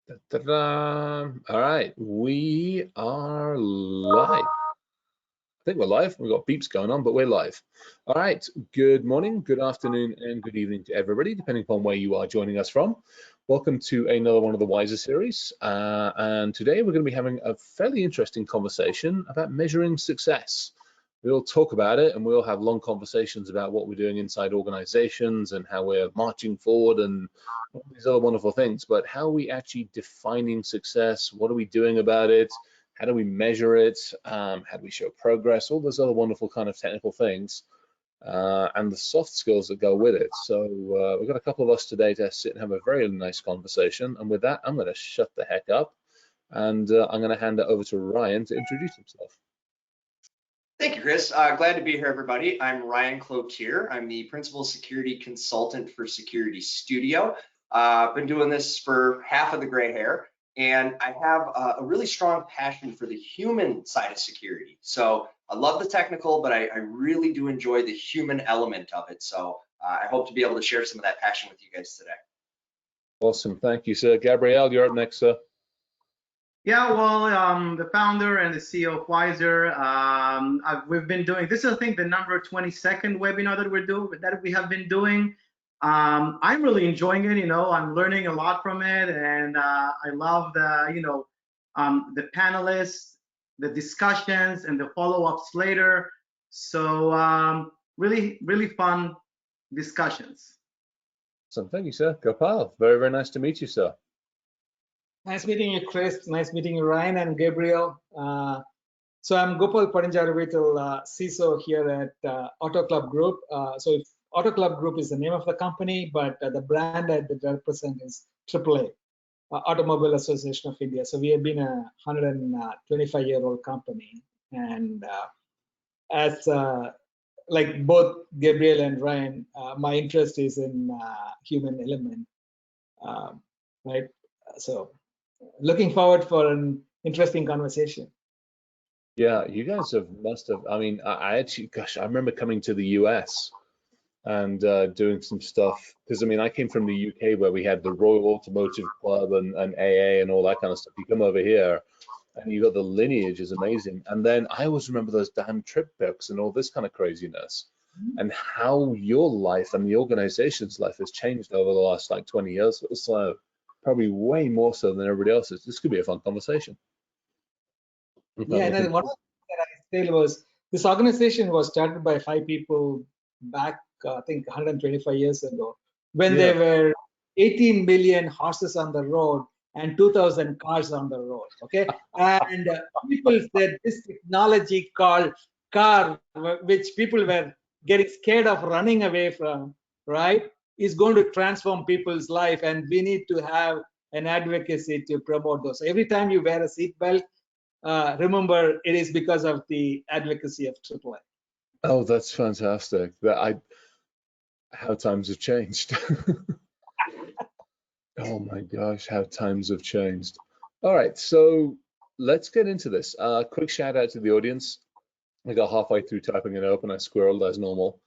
Da-da-da. All right, we are live. I think we're live. We've got beeps going on, but we're live. All right, good morning, good afternoon, and good evening to everybody, depending upon where you are joining us from. Welcome to another one of the Wiser series. And today we're going to be having a fairly interesting conversation about measuring success. We'll talk about it and we'll have long conversations about what we're doing inside organizations and how we're marching forward and all these other wonderful things. But how are we actually defining success? What are we doing about it? How do we measure it? How do we show progress? All those other wonderful kind of technical things and the soft skills that go with it. So we've got a couple of us today to sit and have a very nice conversation. And with that, I'm going to shut the heck up and I'm going to hand it over to Ryan to introduce himself. Thank you, Chris. Glad to be here, everybody. I'm Ryan Cloutier. I'm the Principal Security Consultant for Security Studio. I've been doing this for half of the gray hair, and I have a really strong passion for the human side of security. So I love the technical, but I really do enjoy the human element of it. So I hope to be able to share some of that passion with you guys today. Awesome. Thank you, sir. Gabrielle, you're up next, sir. Yeah, well, the founder and the CEO of Wiser, we've been doing this is, I think, the number 22nd webinar that we have been doing. I'm really enjoying it. I'm learning a lot from it, and I love the panelists, the discussions, and the follow-ups later. So really, really fun discussions. So thank you, sir. Gopal, very, very nice to meet you, sir. Nice meeting you, Chris. Nice meeting you, Ryan and Gabriel. So I'm Gopal Padinjaravital, CISO here at Auto Club Group. So Auto Club Group is the name of the company, but the brand that I represent is AAA, Automobile Association of India. So we have been a 125-year-old company. And as like both Gabriel and Ryan, my interest is in human element, right? So looking forward for an interesting conversation. Yeah, you guys must have. I mean, I actually, gosh, I remember coming to the US and doing some stuff because I mean, I came from the UK where we had the Royal Automotive Club and AA and all that kind of stuff. You come over here and you got the lineage is amazing. And then I always remember those damn trip books and all this kind of craziness and how your life and the organization's life has changed over the last like 20 years or so. Probably way more so than everybody else's. This could be a fun conversation. Yeah, and then one thing that I said was this organization was started by 5 people back, I think 125 years ago, when there were 18 million horses on the road and 2,000 cars on the road. Okay, and people said this technology called car, which people were getting scared of running away from, right, is going to transform people's life, and we need to have an advocacy to promote those. So every time you wear a seatbelt, remember it is because of the advocacy of AAA. Oh, that's fantastic. How times have changed. Oh my gosh, how times have changed. All right, so let's get into this. Quick shout out to the audience. I got halfway through typing it open. I squirreled as normal.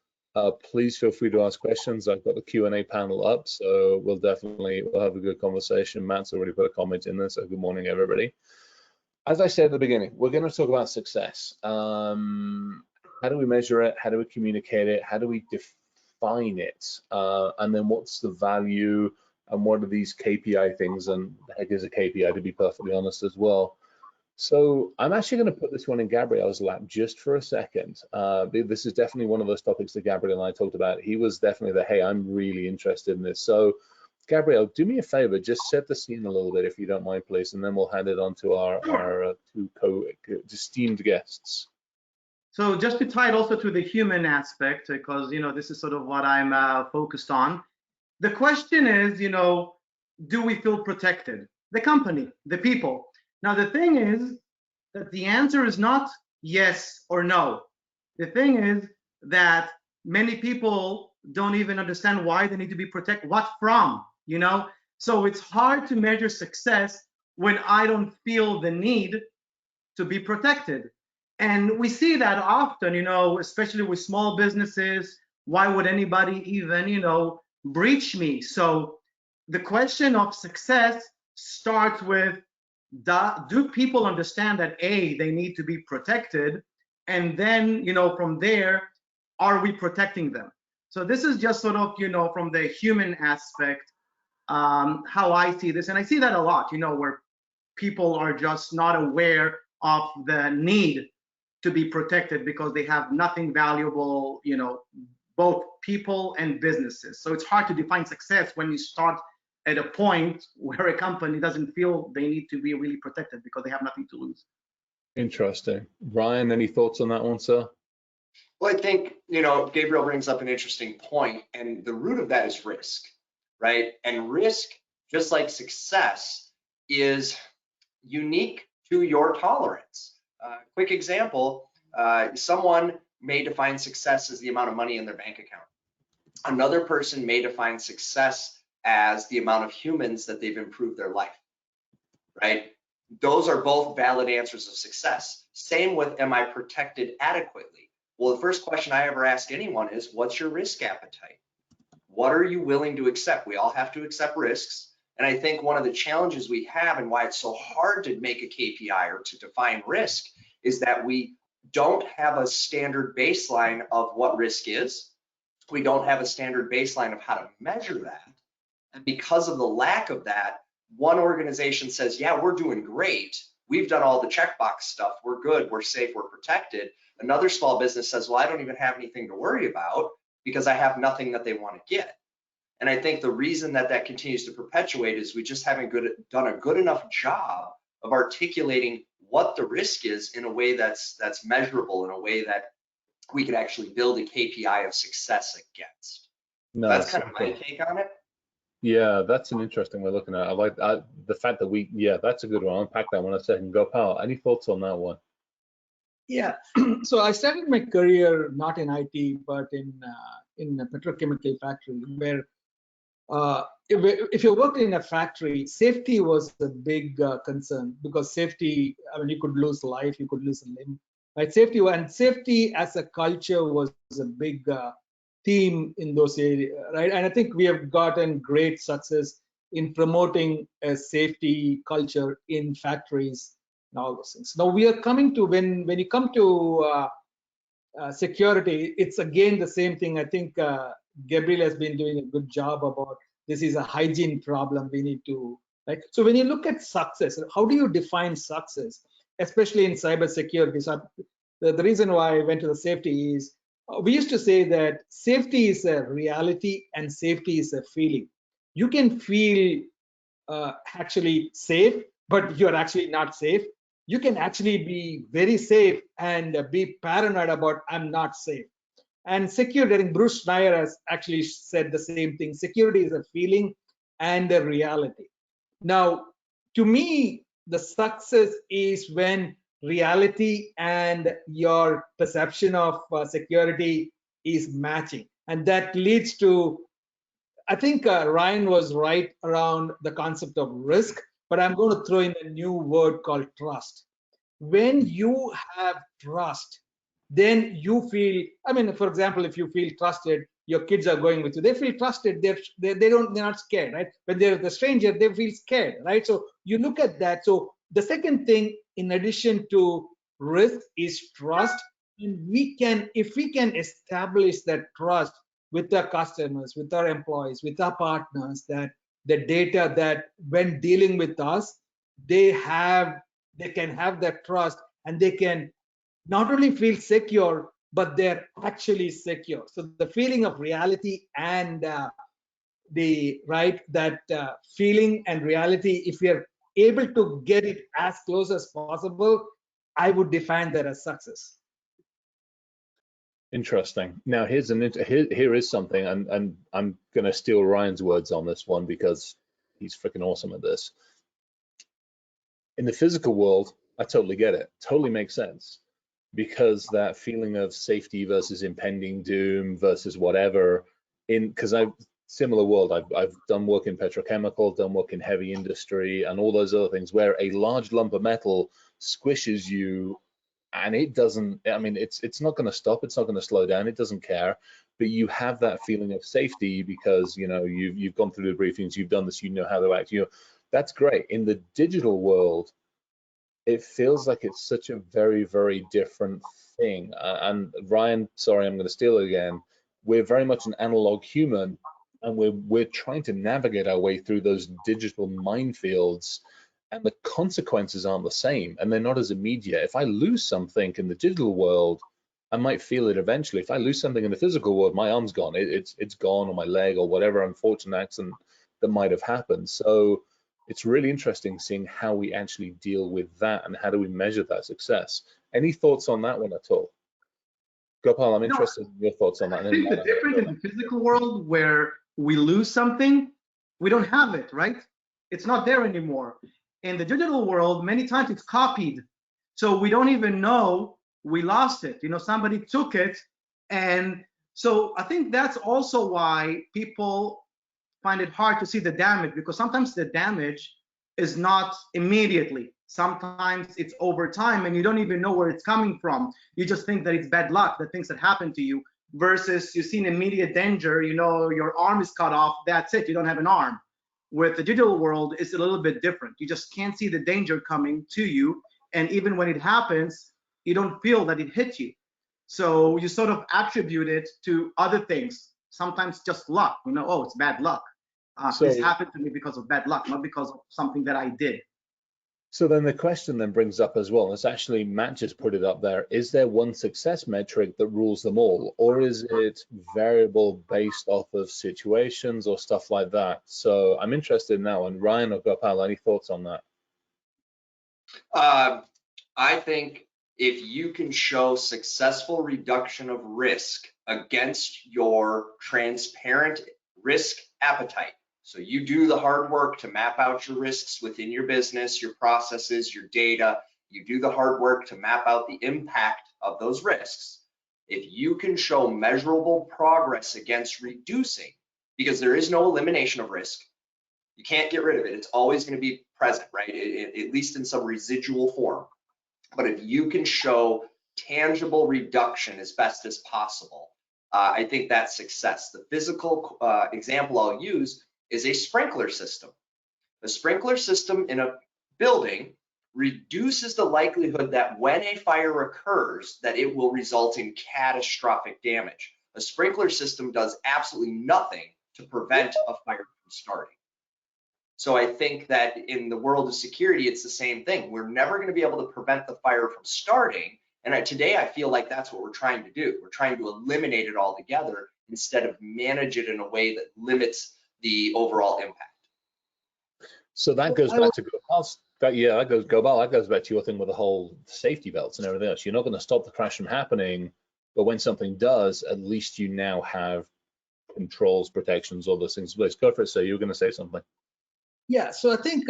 Please feel free to ask questions. I've got the Q&A panel up, so we'll have a good conversation. Matt's already put a comment in there, so good morning, everybody. As I said at the beginning, we're going to talk about success. How do we measure it? How do we communicate it? How do we define it? And then what's the value? And what are these KPI things? And the heck is a KPI, to be perfectly honest, as well. So I'm actually going to put this one in Gabriel's lap just for a second. This is definitely one of those topics that Gabriel and I talked about. He was definitely the, hey, I'm really interested in this. So Gabriel, do me a favor, just set the scene a little bit, if you don't mind, please, and then we'll hand it on to our two esteemed guests. So just to tie it also to the human aspect, because, this is sort of what I'm focused on. The question is, do we feel protected? The company, the people. Now, the thing is that the answer is not yes or no. The thing is that many people don't even understand why they need to be protected. What from? So it's hard to measure success when I don't feel the need to be protected. And we see that often, especially with small businesses. Why would anybody even, breach me? So the question of success starts with, do people understand that A, they need to be protected, and then, you know, from there, are we protecting them? So this is just sort of, you know, from the human aspect, how I see this. And I see that a lot, you know, where people are just not aware of the need to be protected because they have nothing valuable, you know, both people and businesses. So it's hard to define success when you start at a point where a company doesn't feel they need to be really protected because they have nothing to lose. Interesting. Ryan, any thoughts on that one, sir? Well, I think, you know, Gabriel brings up an interesting point, and the root of that is risk, right? And risk, just like success, is unique to your tolerance. Quick example, someone may define success as the amount of money in their bank account. Another person may define success as the amount of humans that they've improved their life, right? Those are both valid answers of success. Same with, am I protected adequately? Well, the first question I ever ask anyone is, what's your risk appetite? What are you willing to accept? We all have to accept risks. And I think one of the challenges we have and why it's so hard to make a KPI or to define risk is that we don't have a standard baseline of what risk is. We don't have a standard baseline of how to measure that. And because of the lack of that, one organization says, yeah, we're doing great. We've done all the checkbox stuff. We're good. We're safe. We're protected. Another small business says, well, I don't even have anything to worry about because I have nothing that they want to get. And I think the reason that that continues to perpetuate is we just haven't done a good enough job of articulating what the risk is in a way that's measurable, in a way that we could actually build a KPI of success against. No, that's kind of my take on it. Yeah, that's an interesting way of looking at it. I like the fact that yeah, that's a good one. I'll unpack that one in a second. Go, Pal. Any thoughts on that one? Yeah, so I started my career not in IT, but in a petrochemical factory where if you worked in a factory, safety was a big concern because safety, I mean, you could lose life, you could lose a limb, right? Safety as a culture was a big theme in those areas, right? And I think we have gotten great success in promoting a safety culture in factories and all those things. Now we are coming to, when you come to security, it's again the same thing. I think Gabriel has been doing a good job about this is a hygiene problem we need to, right? So when you look at success, how do you define success, especially in cybersecurity? So the reason why I went to the safety is we used to say that safety is a reality and safety is a feeling. You can feel actually safe, but you're actually not safe. You can actually be very safe and be paranoid about I'm not safe. And security, I think Bruce Schneier has actually said the same thing. Security is a feeling and a reality. Now, to me, the success is when reality and your perception of security is matching. And that leads to, I think Ryan was right around the concept of risk, but I'm going to throw in a new word called trust. When you have trust, then you feel, I mean, for example, if you feel trusted, your kids are going with you, they feel trusted, they're not scared, right? When they're the stranger, they feel scared, right? So you look at that. So the second thing, in addition to risk, is trust. And if we can establish that trust with our customers, with our employees, with our partners, that the data that when dealing with us, they can have that trust and they can not only feel secure, but they're actually secure. So the feeling of reality and that feeling and reality, if we are able to get it as close as possible, I would define that as success. Interesting. Now here is something, and I'm gonna steal Ryan's words on this one because he's freaking awesome at this. In the physical world, I totally get it. Totally makes sense. Because that feeling of safety versus impending doom versus whatever, because I've similar world, I've done work in petrochemical, done work in heavy industry, and all those other things where a large lump of metal squishes you, and it doesn't. I mean, it's not going to stop. It's not going to slow down. It doesn't care. But you have that feeling of safety because you know you've gone through the briefings, you've done this, you know how to act. That's great. In the digital world, it feels like it's such a very, very different thing. And Ryan, sorry, I'm going to steal it again. We're very much an analog human, and we're trying to navigate our way through those digital minefields, and the consequences aren't the same, and they're not as immediate. If I lose something in the digital world, I might feel it eventually. If I lose something in the physical world, my arm's gone. It's gone, or my leg, or whatever unfortunate accident that might have happened. So it's really interesting seeing how we actually deal with that and how do we measure that success. Any thoughts on that one at all? Gopal, I'm interested in your thoughts on that. I think the difference in the physical world where we lose something, we don't have it, right? It's not there anymore. In the digital world, many times it's copied. So we don't even know we lost it. You know, somebody took it. And so I think that's also why people find it hard to see the damage, because sometimes the damage is not immediately. Sometimes it's over time and you don't even know where it's coming from. You just think that it's bad luck, the things that happen to you, versus you see an immediate danger, you know, your arm is cut off, that's it, you don't have an arm. With the digital world, it's a little bit different. You just can't see the danger coming to you. And even when it happens, you don't feel that it hit you. So you sort of attribute it to other things. Sometimes just luck, you know, oh, it's bad luck. This happened to me because of bad luck, not because of something that I did. So then the question then brings up as well, it's actually Matt just put it up there, is there one success metric that rules them all, or is it variable based off of situations or stuff like that? So I'm interested now, and Ryan or Gopal, any thoughts on that? I think if you can show successful reduction of risk against your transparent risk appetite, so you do the hard work to map out your risks within your business, your processes, your data. You do the hard work to map out the impact of those risks. If you can show measurable progress against reducing, because there is no elimination of risk, you can't get rid of it. It's always going to be present, right? At least in some residual form. But if you can show tangible reduction as best as possible, I think that's success. The physical example I'll use is a sprinkler system. The sprinkler system in a building reduces the likelihood that when a fire occurs, that it will result in catastrophic damage. A sprinkler system does absolutely nothing to prevent a fire from starting. So I think that in the world of security, it's the same thing. We're never going to be able to prevent the fire from starting. And today I feel like that's what we're trying to do. We're trying to eliminate it altogether instead of manage it in a way that limits the overall impact. So that goes back to Gopal's, that goes back to your thing with the whole safety belts and everything else. You're not going to stop the crash from happening, but when something does, at least you now have controls, protections, all those things in place. Go for it, sir. You were going to say something. Yeah, so I think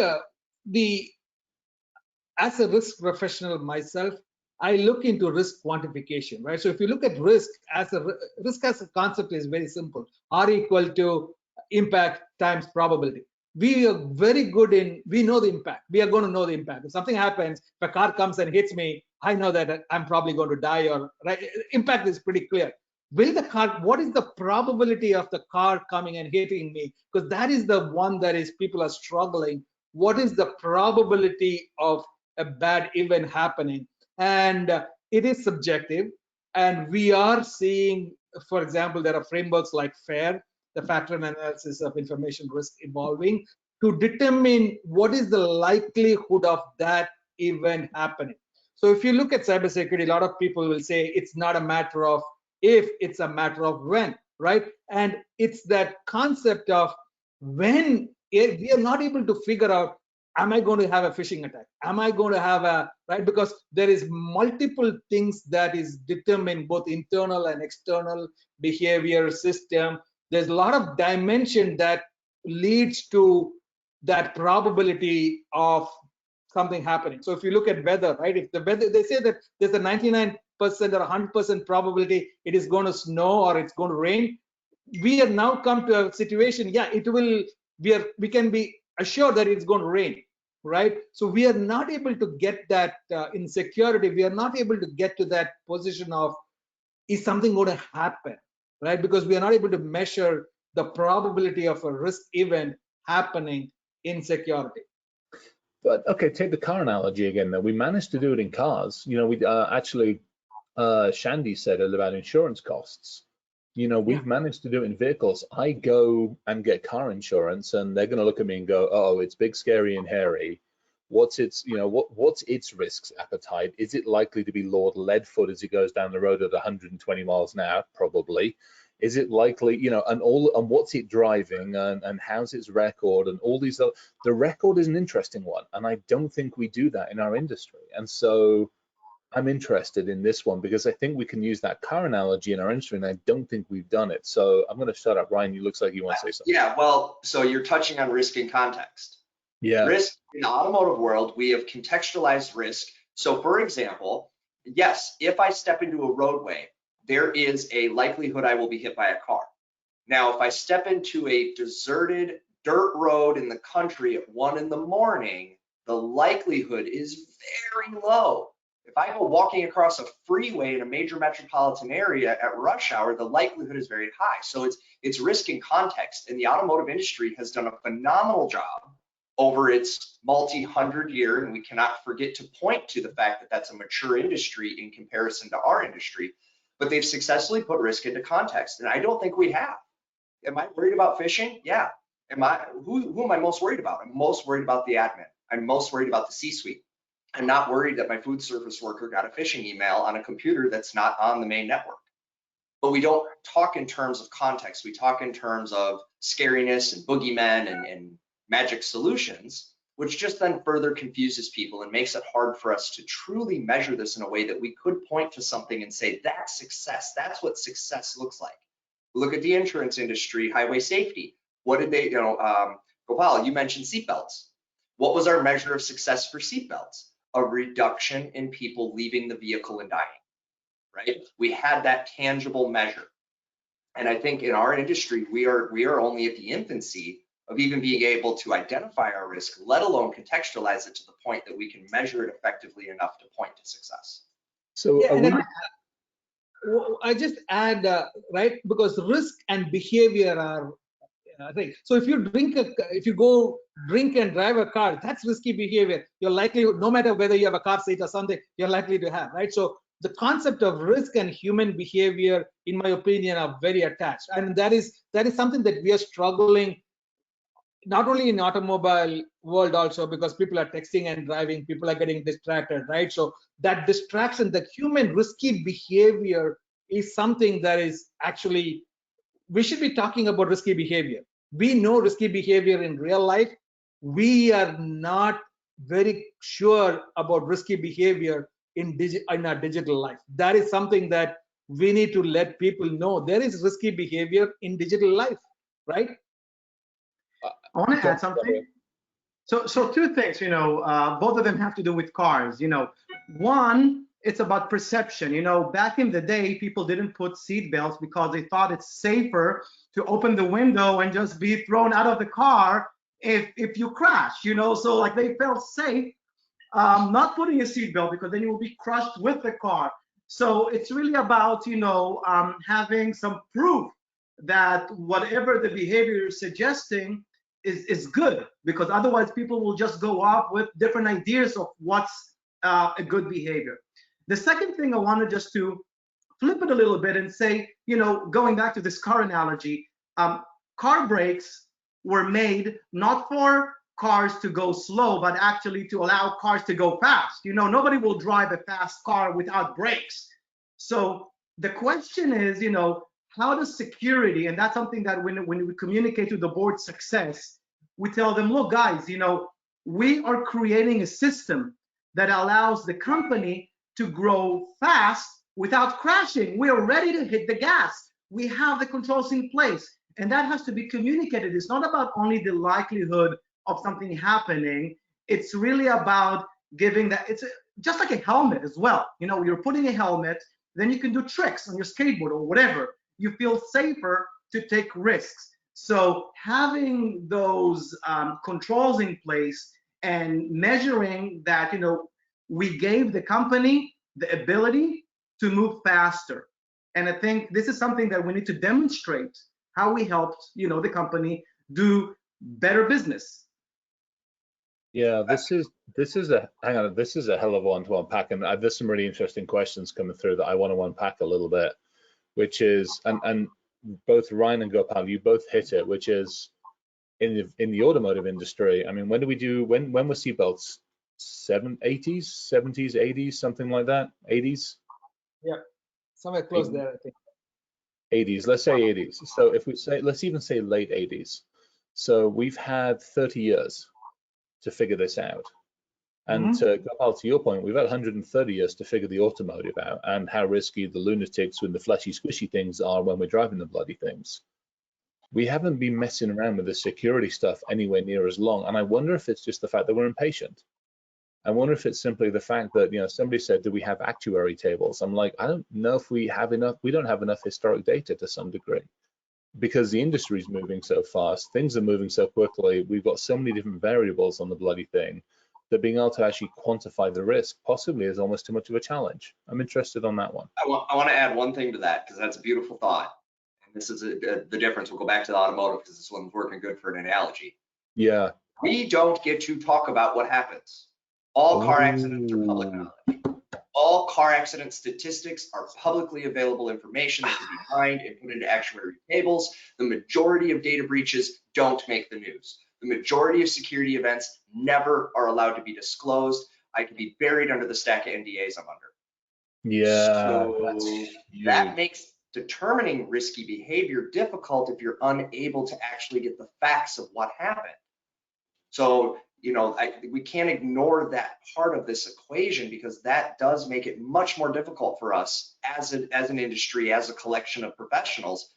as a risk professional myself, I look into risk quantification, right? So if you look at risk as a concept is very simple. R equal to impact times probability. We are very good we know the impact. We are going to know the impact. If something happens, if a car comes and hits me, I know that I'm probably going to die, or right? Impact is pretty clear. What is the probability of the car coming and hitting me? Because that is the one that is people are struggling. What is the probability of a bad event happening? And it is subjective. And we are seeing, for example, there are frameworks like FAIR, the Factor Analysis of Information Risk, evolving to determine what is the likelihood of that event happening. So if you look at cybersecurity, a lot of people will say it's not a matter of if, it's a matter of when, right? And it's that concept of when we are not able to figure out, am I going to have a phishing attack? Am I going to have right? Because there is multiple things that is determined, both internal and external behavior system. There's a lot of dimension that leads to that probability of something happening. So if you look at weather, right? If the weather, they say that there's a 99% or 100% probability it is going to snow or it's going to rain. We have now come to a situation, yeah, it will, we can be assured that it's going to rain, right? So we are not able to get that in security. We are not able to get to that position of, is something going to happen, right? Because we are not able to measure the probability of a risk event happening in security. But okay, take the car analogy again. Though we managed to do it in cars. You know, we actually Shandy said it about insurance costs. You know, we've managed to do it in vehicles. I go and get car insurance, and they're going to look at me and go, "Oh, it's big, scary, and hairy. What's its, you know, what's its risks appetite? Is it likely to be Lord Leadfoot as he goes down the road at 120 miles an hour? Probably. Is it likely, you know, and what's it driving, and how's its record, and all these other, the record is an interesting one, and I don't think we do that in our industry. And so I'm interested in this one because I think we can use that car analogy in our industry, and I don't think we've done it. So I'm going to shut up. Ryan, you looks like you want to say something. Yeah, well, so you're touching on risk in context. Yeah. Risk in the automotive world, we have contextualized risk. So for example, yes, if I step into a roadway, there is a likelihood I will be hit by a car. Now, if I step into a deserted dirt road in the country at 1 in the morning, the likelihood is very low. If I go walking across a freeway in a major metropolitan area at rush hour, the likelihood is very high. So it's risk in context, and the automotive industry has done a phenomenal job over its multi-hundred-year, and we cannot forget to point to the fact that that's a mature industry in comparison to our industry, but they've successfully put risk into context, and I don't think we have. Am I worried about phishing? Yeah. Who am I most worried about? I'm most worried about the admin. I'm most worried about the C-suite. I'm not worried that my food service worker got a phishing email on a computer that's not on the main network. But we don't talk in terms of context. We talk in terms of scariness and boogeymen and magic solutions, which just then further confuses people and makes it hard for us to truly measure this in a way that we could point to something and say, that's success. That's what success looks like. Look at the insurance industry, highway safety. What did they, Gopal, you mentioned seatbelts. What was our measure of success for seatbelts? A reduction in people leaving the vehicle and dying, right? We had that tangible measure. And I think in our industry, we are only at the infancy of even being able to identify our risk, let alone contextualize it to the point that we can measure it effectively enough to point to success. So yeah, I just add, right, because risk and behavior are right. So if you go drink and drive a car, that's risky behavior. You're likely, no matter whether you have a car seat or something, you're likely to have, right? So the concept of risk and human behavior, in my opinion, are very attached, and that is something that we are struggling, not only in automobile world also, because people are texting and driving, people are getting distracted, right? So that distraction, the human risky behavior is something that is actually, we should be talking about risky behavior. We know risky behavior in real life. We are not very sure about risky behavior in our digital life. That is something that we need to let people know. There is risky behavior in digital life, right? I want to add something. So two things, both of them have to do with cars. One, it's about perception. Back in the day, people didn't put seat belts because they thought it's safer to open the window and just be thrown out of the car if you crash. So like they felt safe not putting a seat belt because then you will be crushed with the car. So it's really about having some proof that whatever the behavior you're suggesting is good, because otherwise people will just go off with different ideas of what's a good behavior. The second thing I wanted just to flip it a little bit and say, going back to this car analogy, car brakes were made not for cars to go slow, but actually to allow cars to go fast. Nobody will drive a fast car without brakes. So the question is, how does security, and that's something that when we communicate to the board success, we tell them, look, guys, we are creating a system that allows the company to grow fast without crashing. We are ready to hit the gas. We have the controls in place, and that has to be communicated. It's not about only the likelihood of something happening. It's really about giving that. It's just like a helmet as well. You're putting a helmet, then you can do tricks on your skateboard or whatever. You feel safer to take risks. So having those controls in place and measuring that, we gave the company the ability to move faster. And I think this is something that we need to demonstrate how we helped, the company do better business. Yeah, this is a hang on. This is a hell of a one to unpack, and there's some really interesting questions coming through that I want to unpack a little bit. Which is, and both Ryan and Gopal, you both hit it, which is in the automotive industry. I mean, when were seatbelts? 80s, 70s, 80s, something like that. 80s. Yeah, somewhere close there, I think. 80s. Let's say 80s. So if we say, let's even say late 80s. So we've had 30 years to figure this out. And to Gopal, to your point, we've had 130 years to figure the automotive out and how risky the lunatics with the fleshy, squishy things are when we're driving the bloody things. We haven't been messing around with the security stuff anywhere near as long. And I wonder if it's just the fact that we're impatient. I wonder if it's simply the fact that, you know, somebody said, do we have actuary tables? I'm like, I don't know if we have enough. We don't have enough historic data to some degree because the industry is moving so fast. Things are moving so quickly. We've got so many different variables on the bloody thing that being able to actually quantify the risk possibly is almost too much of a challenge. I'm interested on that one. I want to add one thing to that because that's a beautiful thought. And this is the difference. We'll go back to the automotive because this one's working good for an analogy. Yeah. We don't get to talk about what happens. All car accidents are public knowledge. All car accident statistics are publicly available information that can be mined and put into actuary tables. The majority of data breaches don't make the news. The majority of security events never are allowed to be disclosed. I could be buried under the stack of NDAs I'm under. Yeah. So that makes determining risky behavior difficult if you're unable to actually get the facts of what happened. So, you know, we can't ignore that part of this equation because that does make it much more difficult for us as an industry, as a collection of professionals.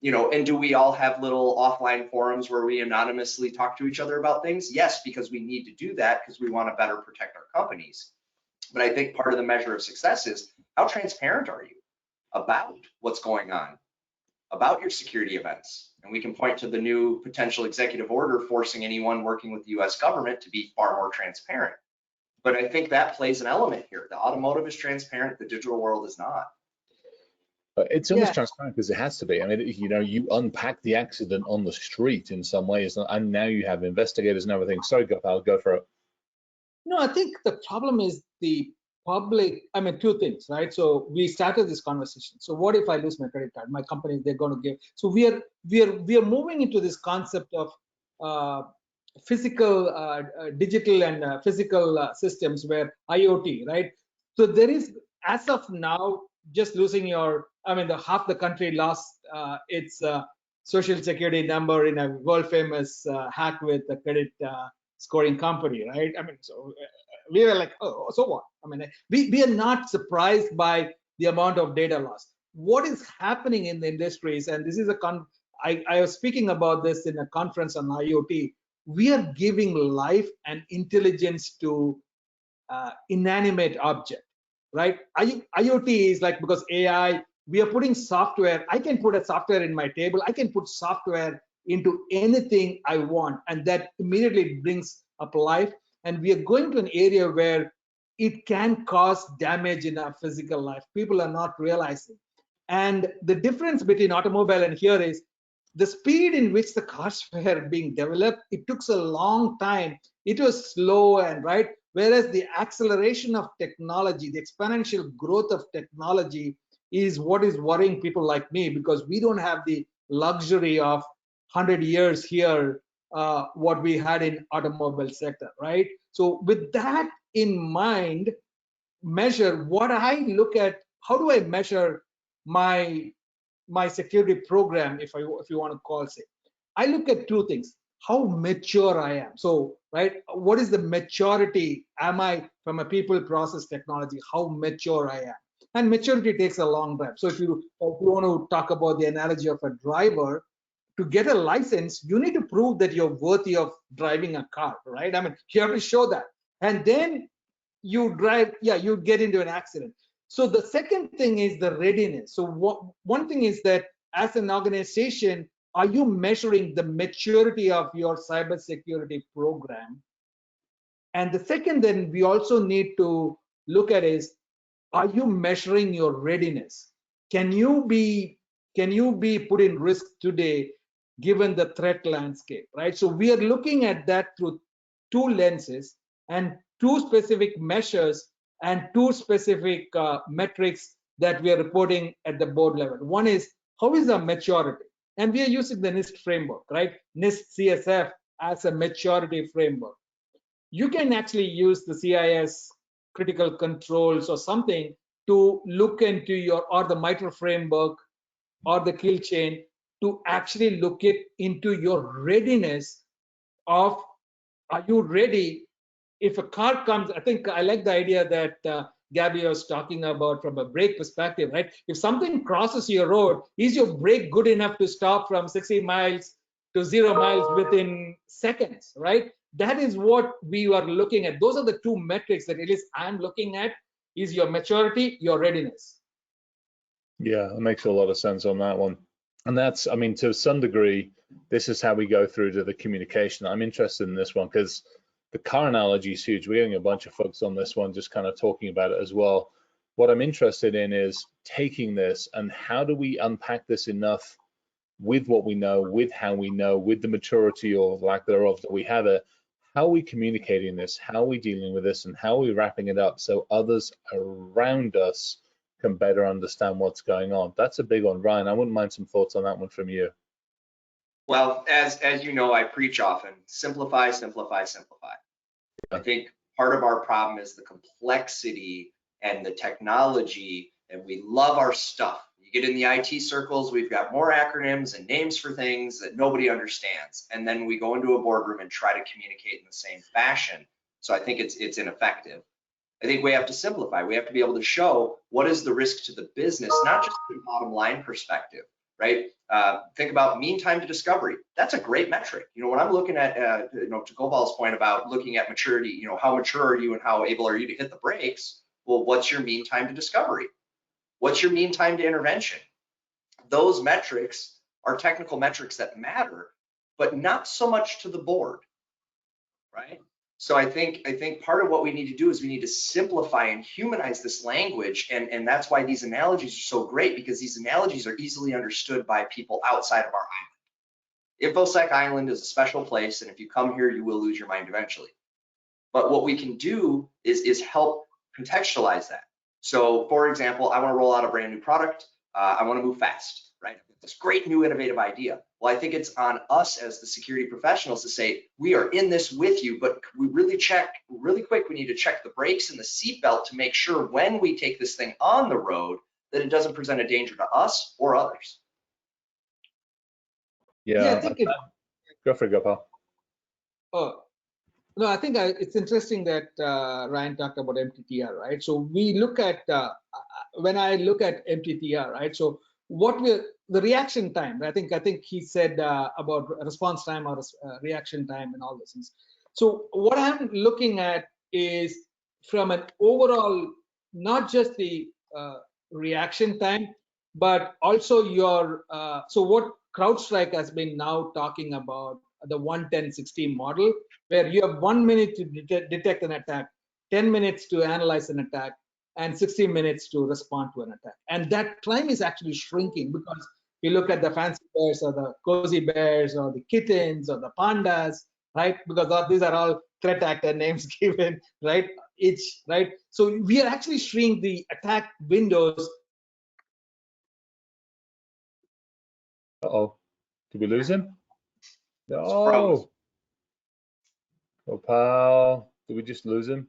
You know, and do we all have little offline forums where we anonymously talk to each other about things? Yes, because we need to do that because we want to better protect our companies. But I think part of the measure of success is how transparent are you about what's going on, about your security events? And we can point to the new potential executive order forcing anyone working with the US government to be far more transparent. But I think that plays an element here. The automotive is transparent, the digital world is not. It's almost transparent because it has to be. I mean, you know, you unpack the accident on the street in some ways, and now you have investigators and everything. Sorry, Gopal, go for it. No, I think the problem is the public. I mean, two things, right? So we started this conversation. So what if I lose my credit card? My company, they're going to give. So we are moving into this concept of physical, digital, and physical systems where IoT, right? So there is, as of now, just losing your. I mean, half the country lost its social security number in a world famous hack with a credit scoring company, right? I mean, so we were like, oh, so what? I mean, we are not surprised by the amount of data loss. What is happening in the industries, and this is I was speaking about this in a conference on IoT. We are giving life and intelligence to inanimate object, right? IoT is like, because AI, we are putting software. I can put a software in my table. I can put software into anything I want, and that immediately brings up life. And we are going to an area where it can cause damage in our physical life. People are not realizing. And the difference between automobile and here is the speed in which the cars were being developed. It took a long time. It was slow and right. Whereas the acceleration of technology, the exponential growth of technology is what is worrying people like me, because we don't have the luxury of 100 years here, what we had in automobile sector, right? So with that in mind, measure what I look at. How do I measure my security program, if you want to call it? I look at two things: how mature I am. So, right, what is the maturity? Am I from a people, process, technology? How mature I am? And maturity takes a long time. So if you want to talk about the analogy of a driver, to get a license, you need to prove that you're worthy of driving a car, right? I mean, you have to show that. And then you drive, you get into an accident. So the second thing is the readiness. So one thing is that as an organization, are you measuring the maturity of your cybersecurity program? And the second, then we also need to look at is, are you measuring your readiness? Can you be put in risk today given the threat landscape, right? So we are looking at that through two lenses and two specific measures and two specific metrics that we are reporting at the board level. One is, how is the maturity? And we are using the NIST framework, right? NIST CSF as a maturity framework. You can actually use the CIS critical controls or something to look into your, or the MITRE framework or the kill chain, to actually look into your readiness of, are you ready if a car comes? I think I like the idea that Gabby was talking about from a brake perspective, right? If something crosses your road, is your brake good enough to stop from 60 miles to 0 miles within seconds, right? That is what we are looking at. Those are the two metrics that at least I'm looking at, is your maturity, your readiness. Yeah, it makes a lot of sense on that one. And that's, I mean, to some degree, this is how we go through to the communication. I'm interested in this one because the car analogy is huge. We're getting a bunch of folks on this one just kind of talking about it as well. What I'm interested in is taking this and how do we unpack this enough with what we know, with how we know, with the maturity or lack thereof that we have it. How are we communicating this? How are we dealing with this? And how are we wrapping it up so others around us can better understand what's going on? That's a big one. Ryan, I wouldn't mind some thoughts on that one from you. Well, as you know, I preach often, simplify, simplify, simplify. I think part of our problem is the complexity and the technology, and we love our stuff. You get in the IT circles, we've got more acronyms and names for things that nobody understands. And then we go into a boardroom and try to communicate in the same fashion. So I think it's ineffective. I think we have to simplify. We have to be able to show what is the risk to the business, not just from a bottom line perspective, right? Think about mean time to discovery. That's a great metric. You know, when I'm looking at, to Gopal's point about looking at maturity, you know, how mature are you and how able are you to hit the brakes? Well, what's your mean time to discovery? What's your mean time to intervention? Those metrics are technical metrics that matter, but not so much to the board, right? So I think part of what we need to do is we need to simplify and humanize this language, and that's why these analogies are so great, because these analogies are easily understood by people outside of our island. InfoSec Island is a special place, and if you come here, you will lose your mind eventually. But what we can do is help contextualize that. So, for example, I want to roll out a brand new product. I want to move fast, right? This great new innovative idea. Well, I think it's on us as the security professionals to say, we are in this with you, but we really quick, we need to check the brakes and the seatbelt to make sure when we take this thing on the road that it doesn't present a danger to us or others. Yeah, I think go for it, Gopal. Oh, no, I think it's interesting that Ryan talked about MTTR, right? So we look at, when I look at MTTR, right? So the reaction time, I think he said about response time or reaction time and all those things. So what I'm looking at is from an overall, not just the reaction time, but also your, so what CrowdStrike has been now talking about, the 1-10-16 model, where you have 1 minute to detect an attack, 10 minutes to analyze an attack, and 60 minutes to respond to an attack. And that time is actually shrinking, because you look at the fancy bears or the cozy bears or the kittens or the pandas, right? Because these are all threat actor names given, right? Right? So we are actually shrinking the attack windows. Uh-oh, did we lose him? Froze. Oh, Gopal, did we just lose him?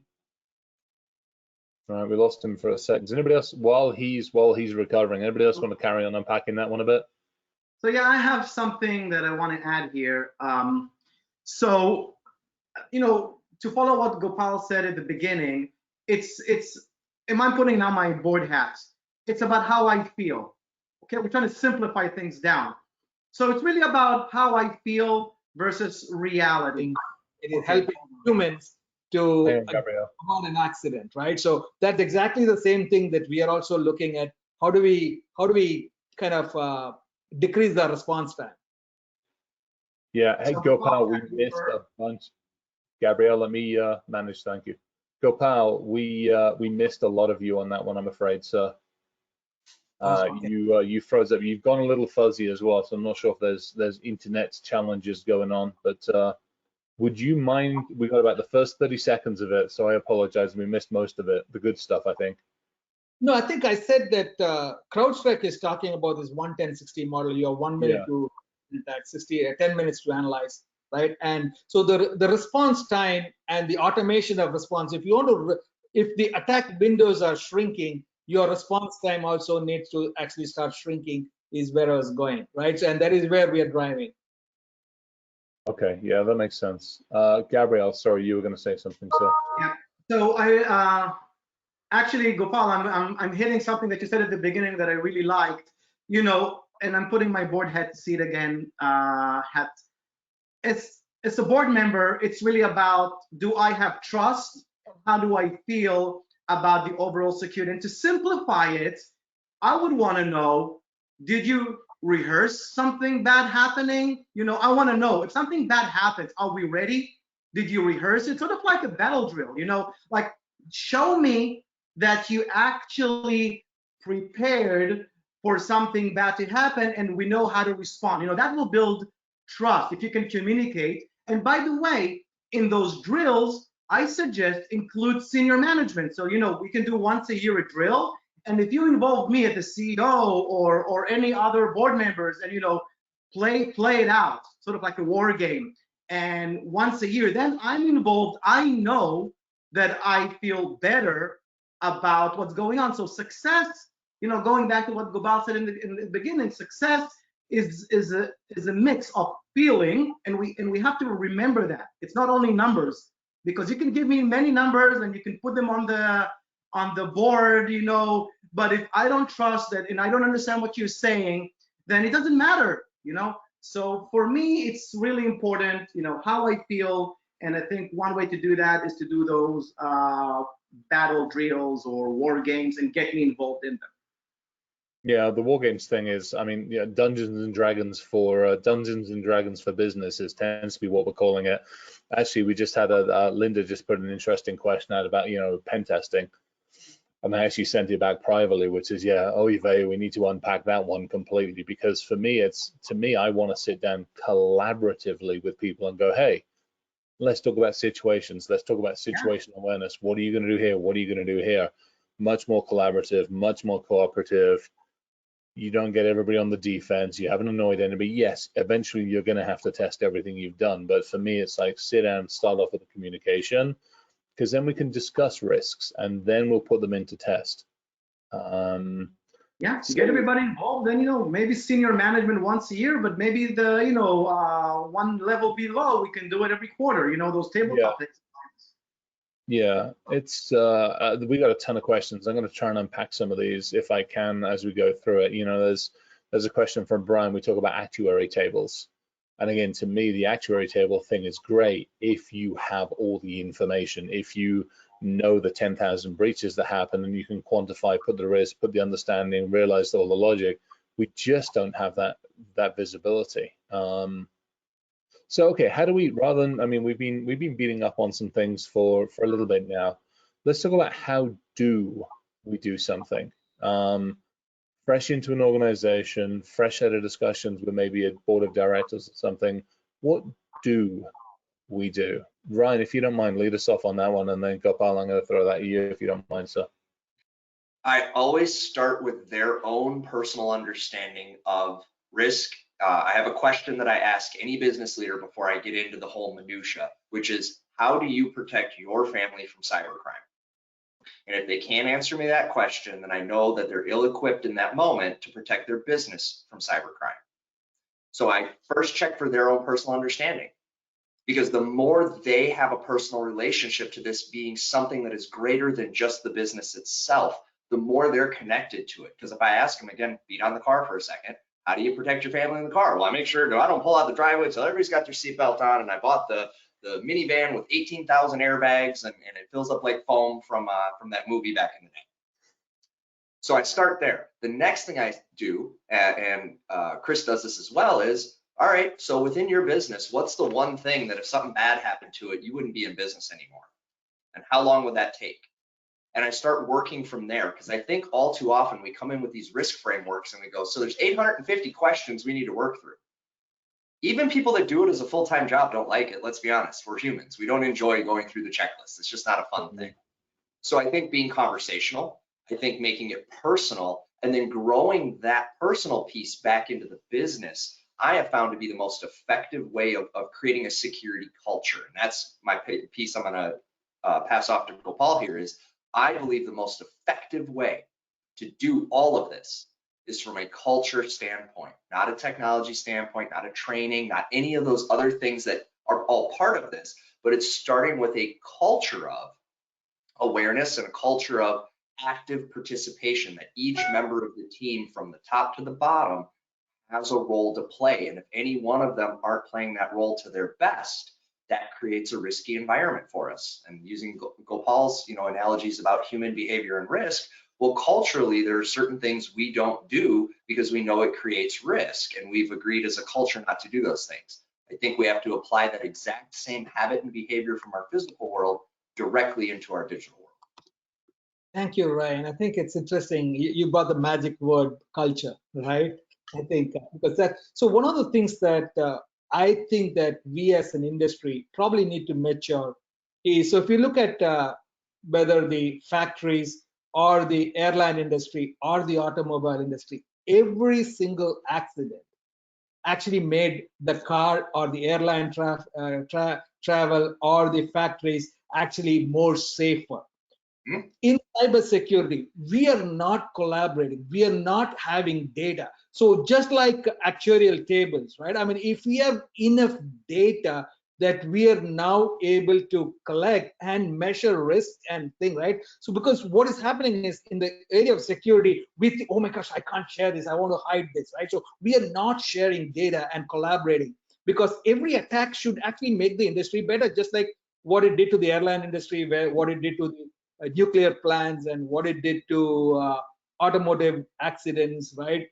All right, we lost him for a second. Does anybody else, while he's recovering, anybody else want to carry on unpacking that one a bit? So yeah, I have something that I want to add here. So, you know, to follow what Gopal said at the beginning, am I putting on my board hats? It's about how I feel. Okay, we're trying to simplify things down. So it's really about how I feel versus reality. It is helping humans to avoid an accident, right? So that's exactly the same thing that we are also looking at. How do we kind of decrease the response time? Yeah, hey, Gopal, we missed a bunch. Gabrielle, let me manage, thank you. Gopal, we missed a lot of you on that one, I'm afraid, sir. You froze up. You've gone a little fuzzy as well, so I'm not sure if there's internet challenges going on, but Would you mind? We got about the first 30 seconds of it, so I apologize. We missed most of it, the good stuff, I think. No, I think I said that CrowdStrike is talking about this 1-10-60 model. You have 1 minute to that 10 minutes to analyze, right? And so the response time and the automation of response, if you want to, if the attack windows are shrinking, your response time also needs to actually start shrinking, is where I was going, right? So, and that is where we are driving. Okay, yeah, that makes sense. Gabrielle, sorry, you were going to say something, sir. Yeah. So I actually, Gopal, I'm hitting something that you said at the beginning that I really liked. You know, and I'm putting my board hat seat again. Hat. It's a board member. It's really about, do I have trust? How do I feel about the overall security? And to simplify it, I would want to know, did you rehearse something bad happening? You know, I want to know if something bad happens, are we ready? Did you rehearse it? Sort of like a battle drill, you know, like show me that you actually prepared for something bad to happen and we know how to respond. You know, that will build trust if you can communicate. And by the way, in those drills, I suggest include senior management. So, you know, we can do once a year a drill. And if you involve me as the CEO or any other board members and, you know, play it out, sort of like a war game. And once a year, then I'm involved. I know that I feel better about what's going on. So success, you know, going back to what Gopal said in the beginning, success is a mix of feeling, and we have to remember that it's not only numbers, because you can give me many numbers and you can put them on the board, you know, but if I don't trust that and I don't understand what you're saying, then it doesn't matter, you know. So for me, it's really important, you know, how I feel, and I think one way to do that is to do those battle drills or war games and get me involved in them. Yeah, the war games thing is, I mean, yeah, Dungeons and Dragons for business tends to be what we're calling it. Actually, we just had Linda just put an interesting question out about, you know, pen testing, and I actually sent it back privately, which is, yeah, oy vey, we need to unpack that one completely, because for me, I want to sit down collaboratively with people and go, hey, let's talk about situations. Let's talk about situational awareness. What are you going to do here? What are you going to do here? Much more collaborative, much more cooperative. You don't get everybody on the defense. You haven't annoyed anybody. Yes, eventually you're going to have to test everything you've done. But for me, it's like sit down, start off with the communication, because then we can discuss risks and then we'll put them into test. Yeah, so get everybody involved. Then, you know, maybe senior management once a year, but maybe the, you know, one level below, we can do it every quarter. You know, those tabletop things. Yeah, it's we got a ton of questions. I'm going to try and unpack some of these if I can as we go through it. You know, there's a question from Brian. We talk about actuary tables, and again, to me, the actuary table thing is great if you have all the information, if you know the 10,000 breaches that happen and you can quantify, put the risk, put the understanding, realize all the logic. We just don't have that visibility. So okay, how do we, rather than, I mean, we've been beating up on some things for a little bit now. Let's talk about how do we do something. Fresh into an organization, fresh set of discussions with maybe a board of directors or something. What do we do? Ryan, if you don't mind, lead us off on that one, and then Gopal, I'm going to throw that at you if you don't mind, sir. I always start with their own personal understanding of risk. I have a question that I ask any business leader before I get into the whole minutia, which is, how do you protect your family from cybercrime? And if they can't answer me that question, then I know that they're ill-equipped in that moment to protect their business from cybercrime. So I first check for their own personal understanding, because the more they have a personal relationship to this being something that is greater than just the business itself, the more they're connected to it. Because if I ask them, again, beat on the car for a second, how do you protect your family in the car? Well, I make sure I don't pull out the driveway until everybody's got their seatbelt on, and I bought the minivan with 18,000 airbags, and it fills up like foam from that movie back in the day. So I start there. The next thing I do, and Chris does this as well, is, all right, so within your business, what's the one thing that if something bad happened to it, you wouldn't be in business anymore? And how long would that take? And I start working from there, because I think all too often we come in with these risk frameworks and we go, so there's 850 questions we need to work through. Even people that do it as a full-time job don't like it. Let's be honest, we're humans. We don't enjoy going through the checklist. It's just not a fun thing. So I think being conversational, I think making it personal, and then growing that personal piece back into the business, I have found to be the most effective way of creating a security culture. And that's my piece I'm gonna pass off to Gopal here is, I believe the most effective way to do all of this is from a culture standpoint, not a technology standpoint, not a training, not any of those other things that are all part of this, but it's starting with a culture of awareness and a culture of active participation, that each member of the team from the top to the bottom has a role to play. And if any one of them aren't playing that role to their best, that creates a risky environment for us. And using Gopal's analogies about human behavior and risk, well, culturally, there are certain things we don't do because we know it creates risk, and we've agreed as a culture not to do those things. I think we have to apply that exact same habit and behavior from our physical world directly into our digital world. Thank you, Ryan. I think it's interesting. You brought the magic word culture, right? I think because so one of the things that I think that we as an industry probably need to mature is, so if you look at whether the factories or the airline industry or the automobile industry, every single accident actually made the car or the airline travel or the factories actually more safer. In cybersecurity, we are not collaborating. We are not having data. So just like actuarial tables, right? I mean, if we have enough data that we are now able to collect and measure risk and thing, right? So because what is happening is in the area of security, we think, oh my gosh, I can't share this. I want to hide this, right? So we are not sharing data and collaborating, because every attack should actually make the industry better, just like what it did to the airline industry, what it did to the nuclear plants, and what it did to automotive accidents, right?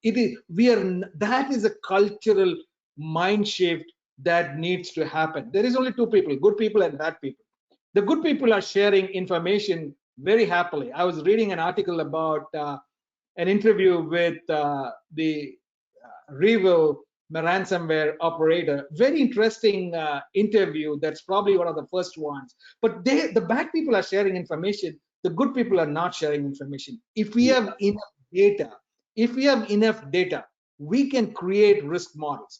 That is a cultural mind shift that needs to happen. There is only two people, good people and bad people. The good people are sharing information very happily. I was reading an article about an interview with the REvil ransomware operator. Very interesting interview. That's probably one of the first ones. But the bad people are sharing information. The good people are not sharing information. If we have enough data, we can create risk models.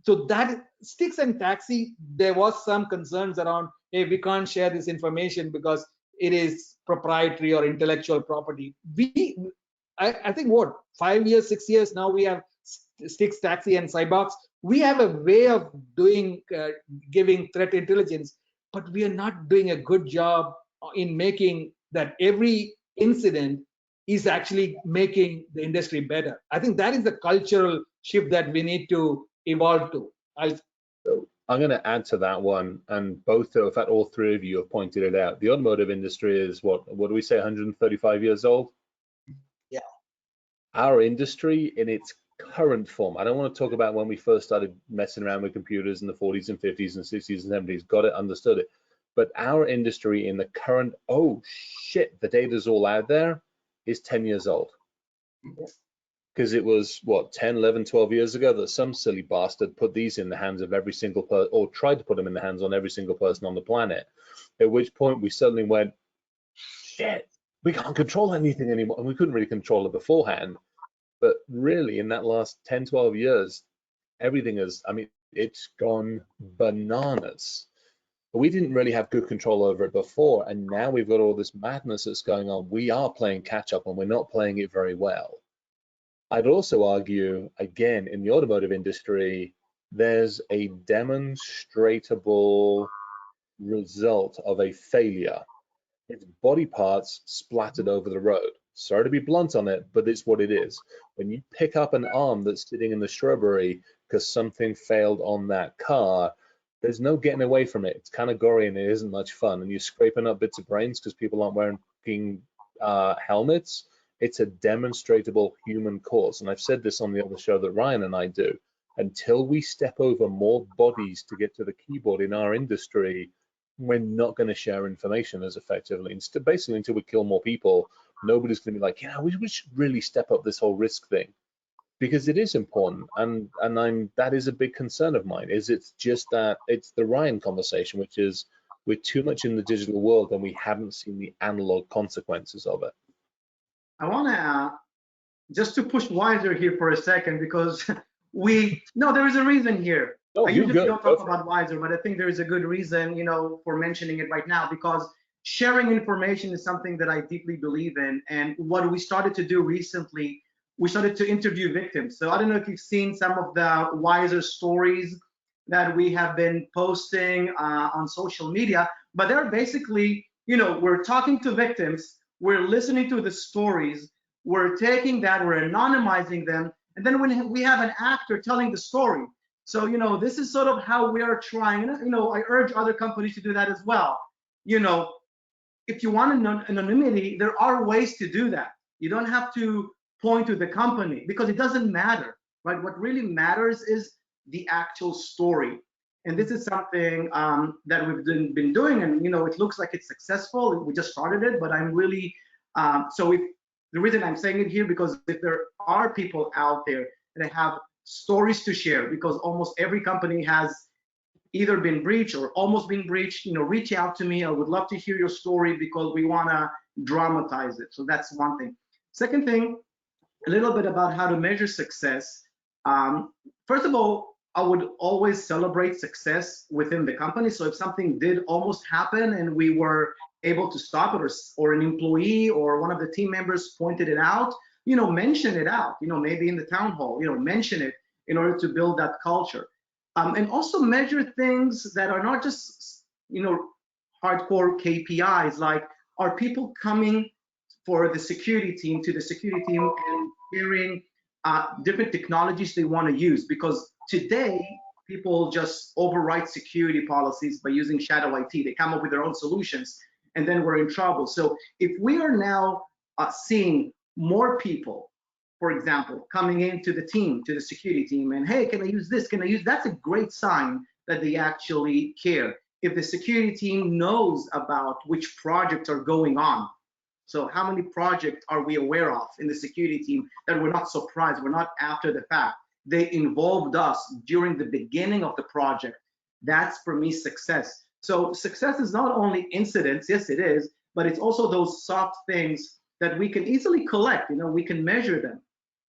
So that sticks and taxi, there was some concerns around, hey, we can't share this information because it is proprietary or intellectual property. I think 5 years, 6 years now, we have Stix, Taxi, and Cybox. We have a way of doing giving threat intelligence, but we are not doing a good job in making that every incident is actually making the industry better. I think that is the cultural shift that we need to evolve to. I'm going to add to that one, and in fact, all three of you have pointed it out. The automotive industry is what do we say, 135 years old? Yeah. Our industry in its current form, I don't want to talk about when we first started messing around with computers in the 40s and 50s and 60s and 70s, got it, understood it. But our industry in the current, oh shit, the data's all out there, is 10 years old. Because it was, 10, 11, 12 years ago that some silly bastard put these in the hands of every single person, or tried to put them in the hands on every single person on the planet. At which point we suddenly went, shit, we can't control anything anymore. And we couldn't really control it beforehand. But really, in that last 10, 12 years, everything is, it's gone bananas. But we didn't really have good control over it before. And now we've got all this madness that's going on. We are playing catch up, and we're not playing it very well. I'd also argue, again, in the automotive industry, there's a demonstrable result of a failure. It's body parts splattered over the road. Sorry to be blunt on it, but it's what it is. When you pick up an arm that's sitting in the shrubbery because something failed on that car, there's no getting away from it. It's kind of gory and it isn't much fun. And you're scraping up bits of brains because people aren't wearing helmets. It's a demonstrable human cause. And I've said this on the other show that Ryan and I do. Until we step over more bodies to get to the keyboard in our industry, we're not going to share information as effectively. Basically, until we kill more people, nobody's going to be like, we should really step up this whole risk thing. because it is important, and that is a big concern of mine. Is it's just that it's the Ryan conversation, which is we're too much in the digital world and we haven't seen the analog consequences of it. I want to just to push Wiser here for a second, because there is a reason here. Oh, I you usually go. don't talk about Wiser, but I think there is a good reason, for mentioning it right now, because sharing information is something that I deeply believe in. And what we started to do recently, we started to interview victims. So I don't know if you've seen some of the Wiser stories that we have been posting on social media, but they're basically, we're talking to victims, we're listening to the stories, we're taking that, we're anonymizing them, and then when we have an actor telling the story. So, this is sort of how we are trying. I urge other companies to do that as well. If you want anonymity, there are ways to do that. You don't have to point to the company, because it doesn't matter, right? What really matters is the actual story. And this is something that we've been doing, and it looks like it's successful. We just started it, but I'm really the reason I'm saying it here, because if there are people out there that have stories to share, because almost every company has either been breached or almost been breached, reach out to me. I would love to hear your story, because we want to dramatize it. So that's one thing. Second thing, a little bit about how to measure success. First of all, I would always celebrate success within the company. So if something did almost happen and we were able to stop it, or an employee or one of the team members pointed it out, mention it out, maybe in the town hall, mention it in order to build that culture. And also measure things that are not just, hardcore KPIs, like are people coming for the security team to the security team and sharing different technologies they want to use, because today people just overwrite security policies by using shadow IT. They come up with their own solutions, and then we're in trouble. So if we are now seeing more people, for example, coming into the team, to the security team, and hey, can I use this? Can I use? That's a great sign that they actually care. If the security team knows about which projects are going on, so how many projects are we aware of in the security team that we're not surprised, we're not after the fact, they involved us during the beginning of the project. That's for me success. So success is not only incidents, yes it is, but it's also those soft things that we can easily collect. We can measure them.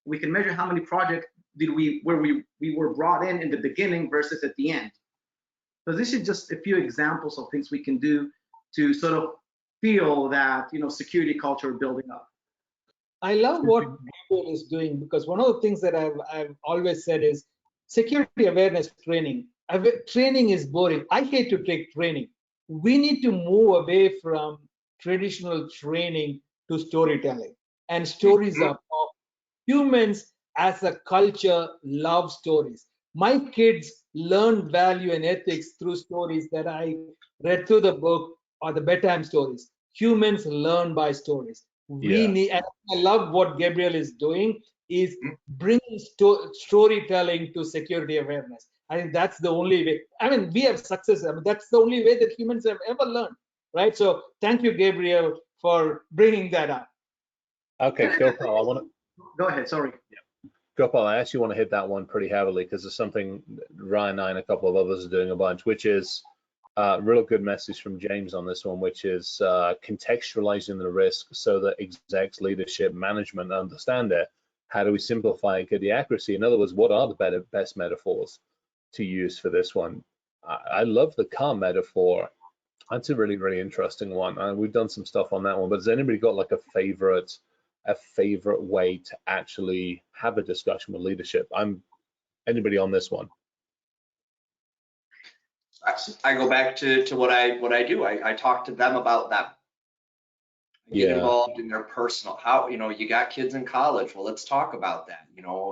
We can measure how many projects we were brought in the beginning versus at the end. So this is just a few examples of things we can do to sort of feel that security culture building up. I love what Google is doing, because one of the things that I've always said is security awareness training. Training is boring. I hate to take training. We need to move away from traditional training to storytelling. And stories are powerful. Humans as a culture love stories. My kids learn value and ethics through stories that I read through the book or the bedtime stories. Humans learn by stories. We need, and I love what Gabriel is doing, is bringing storytelling to security awareness. I think that's the only way. I mean, we have success. I mean, that's the only way that humans have ever learned, right? So thank you, Gabriel, for bringing that up. Okay, Gopal, I want to go ahead. Sorry. Yeah. Gopal, I actually want to hit that one pretty heavily, because there's something Ryan and I and a couple of others are doing a bunch, which is real good message from James on this one, which is contextualizing the risk so that execs, leadership, management understand it. How do we simplify and get the accuracy? In other words, what are the best metaphors to use for this one? I love the car metaphor. That's a really, really interesting one. We've done some stuff on that one, but has anybody got like a favorite way to actually have a discussion with leadership? Anybody on this one? I go back to what I do. I talk to them about them. I get involved in their personal, how, you got kids in college. Well, let's talk about that.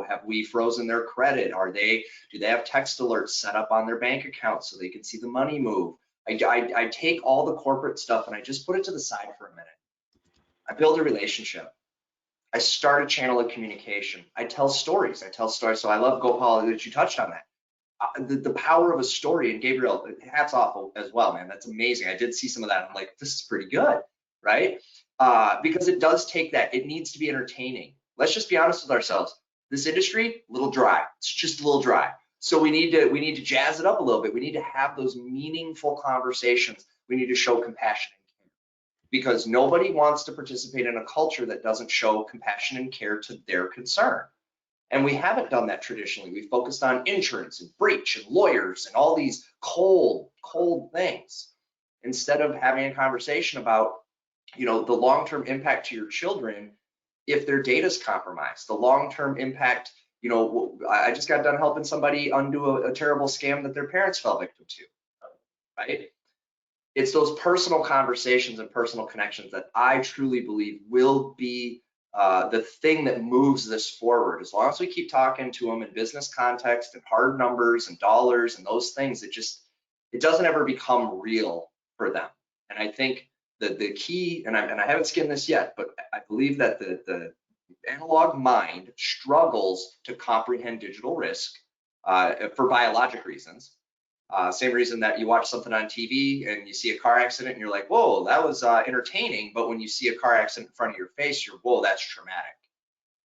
Have we frozen their credit? Do they have text alerts set up on their bank account so they can see the money move? I take all the corporate stuff and I just put it to the side for a minute. I build a relationship. I start a channel of communication. I tell stories. So I love, Gopal, that you touched on that. The power of a story, and Gabriel, hats off as well, man. That's amazing. I did see some of that. I'm like, this is pretty good, right? Because it does take that. It needs to be entertaining. Let's just be honest with ourselves. This industry, a little dry. It's just a little dry. So we need to jazz it up a little bit. We need to have those meaningful conversations. We need to show compassion and care, because nobody wants to participate in a culture that doesn't show compassion and care to their concern. And we haven't done that traditionally. We've focused on insurance and breach and lawyers and all these cold things, instead of having a conversation about, the long-term impact to your children if their data is compromised, the long-term impact. I just got done helping somebody undo a terrible scam that their parents fell victim to, right? It's those personal conversations and personal connections that I truly believe will be the thing that moves this forward. As long as we keep talking to them in business context and hard numbers and dollars and those things, it doesn't ever become real for them. And I think that the key, and I haven't skimmed this yet, but I believe that the analog mind struggles to comprehend digital risk for biologic reasons. Same reason that you watch something on TV and you see a car accident and you're like, whoa, that was entertaining. But when you see a car accident in front of your face, you're, whoa, that's traumatic.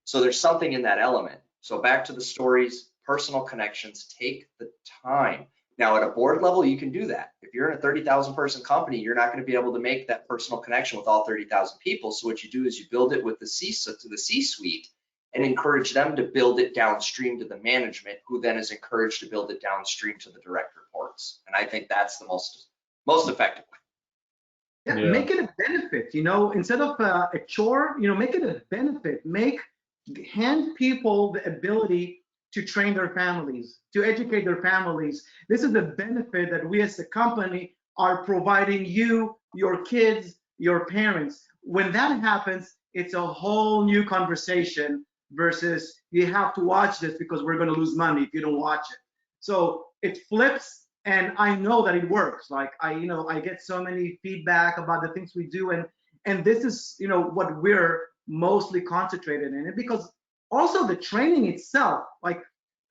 So there's something in that element. So back to the stories, personal connections, take the time. Now at a board level, you can do that. If you're in a 30,000 person company, you're not going to be able to make that personal connection with all 30,000 people. So what you do is you build it with the C-suite and encourage them to build it downstream to the management, who then is encouraged to build it downstream to the direct reports. And I think that's the most effective way. Yeah, make it a benefit, instead of a chore, make it a benefit. Hand people the ability to train their families, to educate their families. This is the benefit that we as a company are providing you, your kids, your parents. When that happens, it's a whole new conversation versus you have to watch this because we're going to lose money if you don't watch it. So it flips, and I know that it works. Like I get so many feedback about the things we do, and this is what we're mostly concentrated in it, because also the training itself, like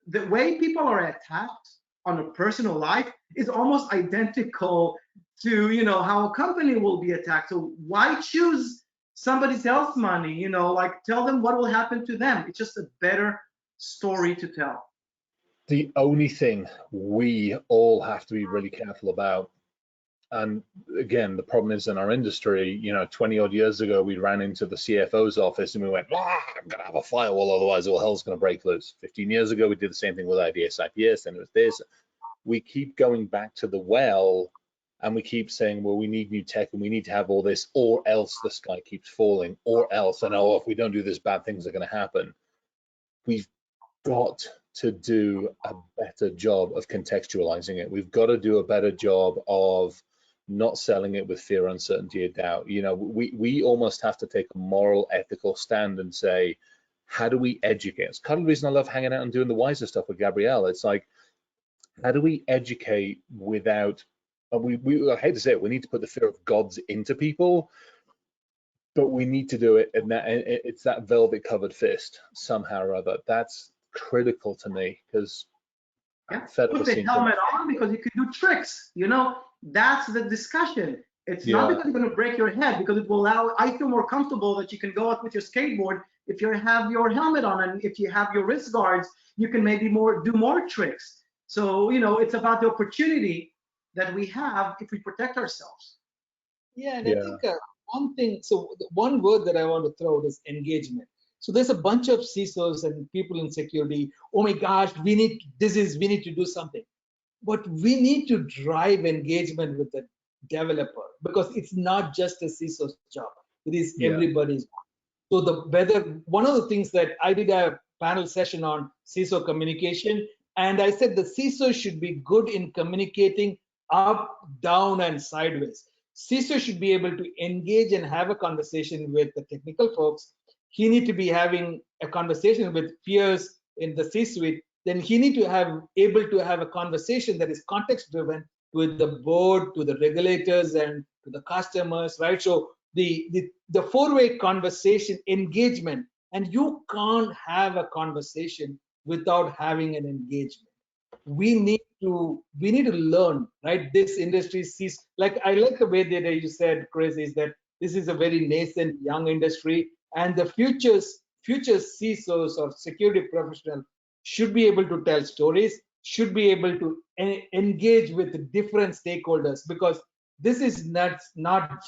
the way people are attacked on a personal life is almost identical to how a company will be attacked. So why choose somebody else's money? Like tell them what will happen to them. It's just a better story to tell. The only thing we all have to be really careful about, and again, the problem is in our industry, 20 odd years ago, we ran into the CFO's office and we went, I'm going to have a firewall, otherwise all hell's going to break loose. 15 years ago, we did the same thing with IDS, IPS, and it was this. We keep going back to the well, and we keep saying, well, we need new tech and we need to have all this, or else the sky keeps falling, or else, and if we don't do this, bad things are going to happen. We've got to do a better job of contextualizing it. We've got to do a better job of not selling it with fear, uncertainty, and doubt. We almost have to take a moral, ethical stand and say, how do we educate? It's kind of the reason I love hanging out and doing the wiser stuff with Gabrielle. It's like, how do we educate without, I hate to say it, we need to put the fear of gods into people, but we need to do it, and it's that velvet covered fist somehow or other. That's critical to me, because put the helmet on because you can do tricks. That's the discussion. It's not because it's going to break your head, because it will allow. I feel more comfortable that you can go out with your skateboard if you have your helmet on, and if you have your wrist guards, you can maybe do more tricks. So it's about the opportunity that we have if we protect ourselves. Yeah, and I think one thing. So one word that I want to throw out is engagement. So there's a bunch of CISOs and people in security. Oh my gosh, we need to do something. But we need to drive engagement with the developer, because it's not just a CISO's job. It is everybody's job. So one of the things that I did a panel session on CISO communication, and I said the CISO should be good in communicating up, down, and sideways. CISO should be able to engage and have a conversation with the technical folks. He need to be having a conversation with peers in the C-suite. Then he need to able to have a conversation that is context driven with the board, to the regulators, and to the customers, right? So the four-way conversation engagement, and you can't have a conversation without having an engagement. We need to learn, right? This industry sees, like I like the way that you said, Chris, is that this is a very nascent young industry, and the futures future CISOs or security professionals should be able to tell stories, should be able to engage with different stakeholders, because this is not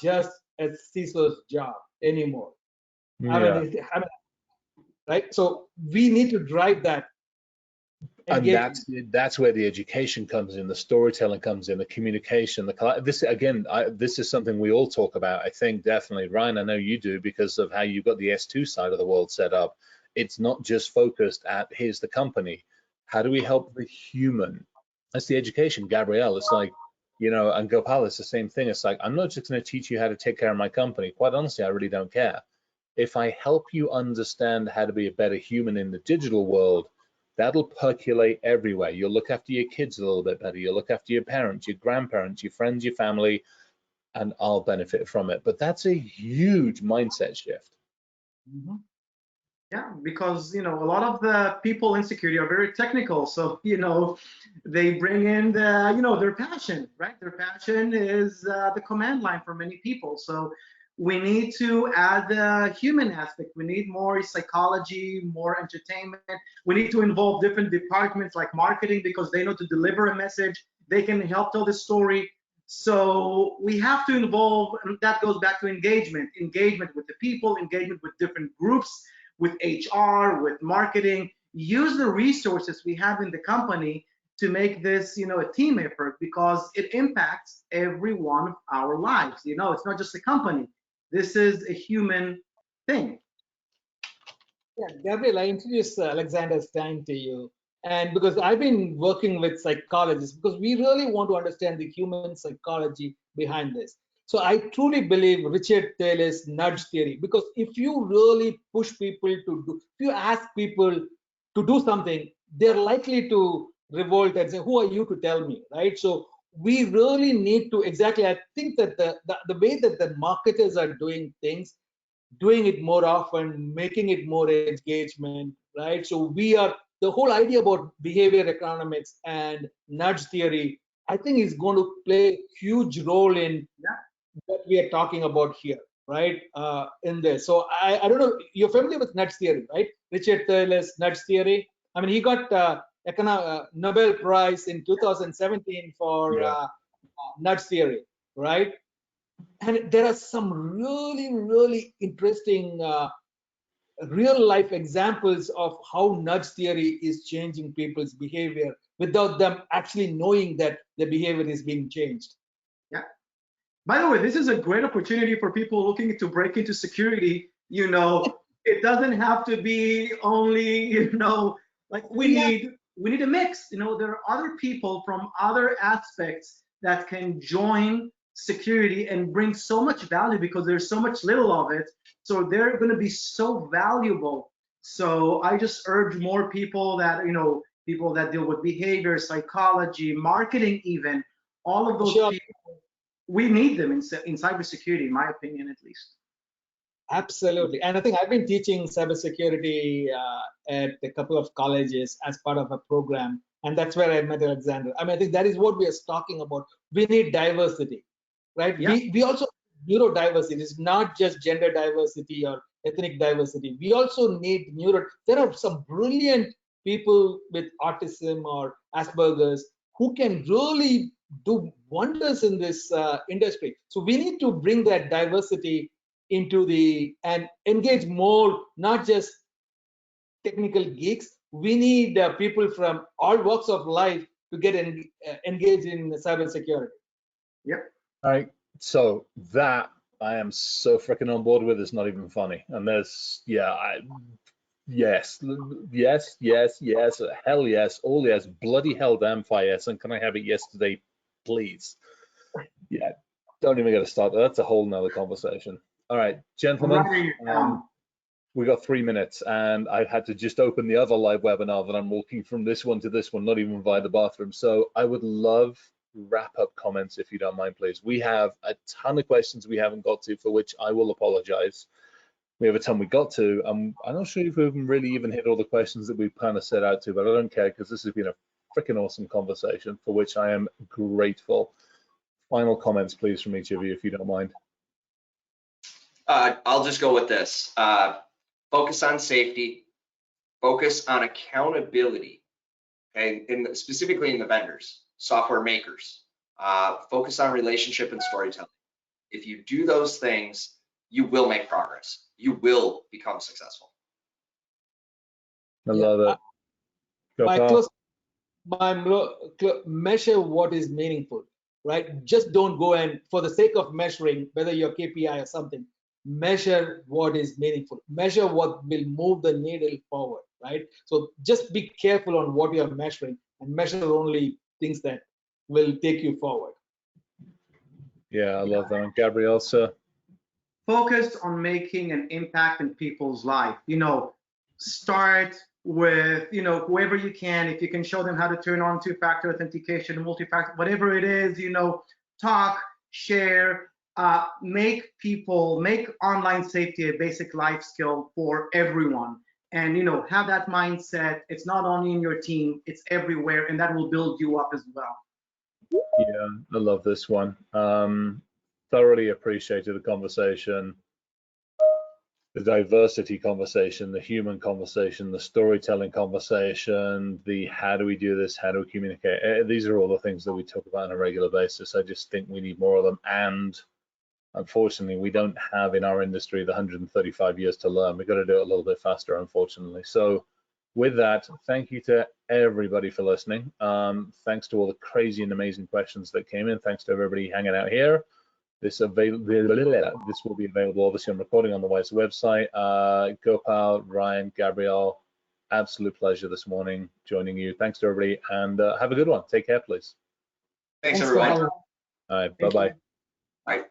just a CISO's job anymore. Yeah. Right? So we need to drive that And engagement. that's where the education comes in, the storytelling comes in, the communication, this again, this is something we all talk about. I think definitely, Ryan, I know you do because of how you've got the S2 side of the world set up. It's not just focused at here's the company. How do we help the human? That's the education, Gabrielle. It's like, you know, and Gopal, it's the same thing. It's like, I'm not just going to teach you how to take care of my company. Quite honestly, I really don't care. If I help you understand how to be a better human in the digital world, that'll percolate everywhere. You'll look after your kids a little bit better. You'll look after your parents, your grandparents, your friends, your family, and I'll benefit from it. But that's a huge mindset shift. Mm-hmm. Yeah, because a lot of the people in security are very technical, so they bring in their passion, right? Their passion is the command line for many people. So we need to add the human aspect. We need more psychology, more entertainment. We need to involve different departments like marketing, because they know to deliver a message. They can help tell the story. So we have to involve, and that goes back to engagement with the people, engagement with different groups, with HR, with marketing. Use the resources we have in the company to make this, a team effort, because it impacts every one of our lives. It's not just a company. This is a human thing. Yeah, Gabriel, I introduced Alexander Stein to you. And because I've been working with psychologists, because we really want to understand the human psychology behind this. So I truly believe Richard Taylor's nudge theory, because if you really push people to do, if you ask people to do something, they're likely to revolt and say, who are you to tell me, right? So we really need to, exactly, I think that the way that the marketers are doing things, doing it more often, making it more engagement, right? So the whole idea about behavior economics and nudge theory, I think is going to play a huge role in what we are talking about here, right? In this. So I don't know, you're familiar with nudge theory, right? Richard Taylor's nudge theory. I mean, he got Nobel Prize in 2017 for nudge theory, right? And there are some really, really interesting real life examples of how nudge theory is changing people's behavior without them actually knowing that the behavior is being changed. Yeah. By the way, this is a great opportunity for people looking to break into security. It doesn't have to be only, like we need a mix. There are other people from other aspects that can join security and bring so much value, because there's so much little of it. So they're going to be so valuable. So I just urge more people that, people that deal with behavior, psychology, marketing, even all of those people. We need them in cybersecurity, in my opinion, at least. Absolutely. And I think I've been teaching cybersecurity at a couple of colleges as part of a program. And that's where I met Alexander. I mean, I think that is what we are talking about. We need diversity, right? Yeah. We also need neurodiversity. It's not just gender diversity or ethnic diversity. We also need there are some brilliant people with autism or Asperger's who can really do wonders in this industry. So we need to bring that diversity into and engage more, not just technical geeks. We need people from all walks of life to get engaged in cybersecurity. Yep. All right. So that I am so freaking on board with. It's not even funny. And there's, yes, hell yes, all yes, bloody hell damn fire yes. And can I have it yesterday, please? Yeah, don't even get to start. That's a whole nother conversation. All right, gentlemen, we got 3 minutes, and I had to just open the other live webinar that I'm walking from this one to this one, not even via the bathroom. So I would love wrap-up comments, if you don't mind, please. We have a ton of questions we haven't got to, for which I will apologize. We have a ton we got to. I'm not sure if we've really even hit all the questions that we've kind of set out to, but I don't care, because this has been a freaking awesome conversation, for which I am grateful. Final comments, please, from each of you, if you don't mind. I'll just go with this. focus on safety, focus on accountability, okay, specifically in the vendors, software makers, focus on relationship and storytelling. If you do those things, you will make progress. You will become successful. I love it. Measure what is meaningful, right? Just don't go and, for the sake of measuring, whether your KPI or something, measure what is meaningful. Measure what will move the needle forward, right? So just be careful on what you're measuring and measure only things that will take you forward. Yeah, I love that. And Gabrielle, sir? Focus on making an impact in people's life. Start with, whoever you can. If you can show them how to turn on two-factor authentication, multi-factor, whatever it is, talk, share, make online safety a basic life skill for everyone. And, have that mindset. It's not only in your team, it's everywhere, and that will build you up as well. Yeah, I love this one. Thoroughly appreciated the conversation, the diversity conversation, the human conversation, the storytelling conversation, the how do we do this, how do we communicate. These are all the things that we talk about on a regular basis. I just think we need more of them. And unfortunately, we don't have in our industry the 135 years to learn. We've got to do it a little bit faster, unfortunately. So with that, thank you to everybody for listening. Thanks to all the crazy and amazing questions that came in. Thanks to everybody hanging out here. This will be available obviously on recording on the WISE website. Gopal, Ryan, Gabrielle, absolute pleasure this morning joining you. Thanks to everybody, and have a good one. Take care, please. Thanks everyone. All right, bye-bye. Bye.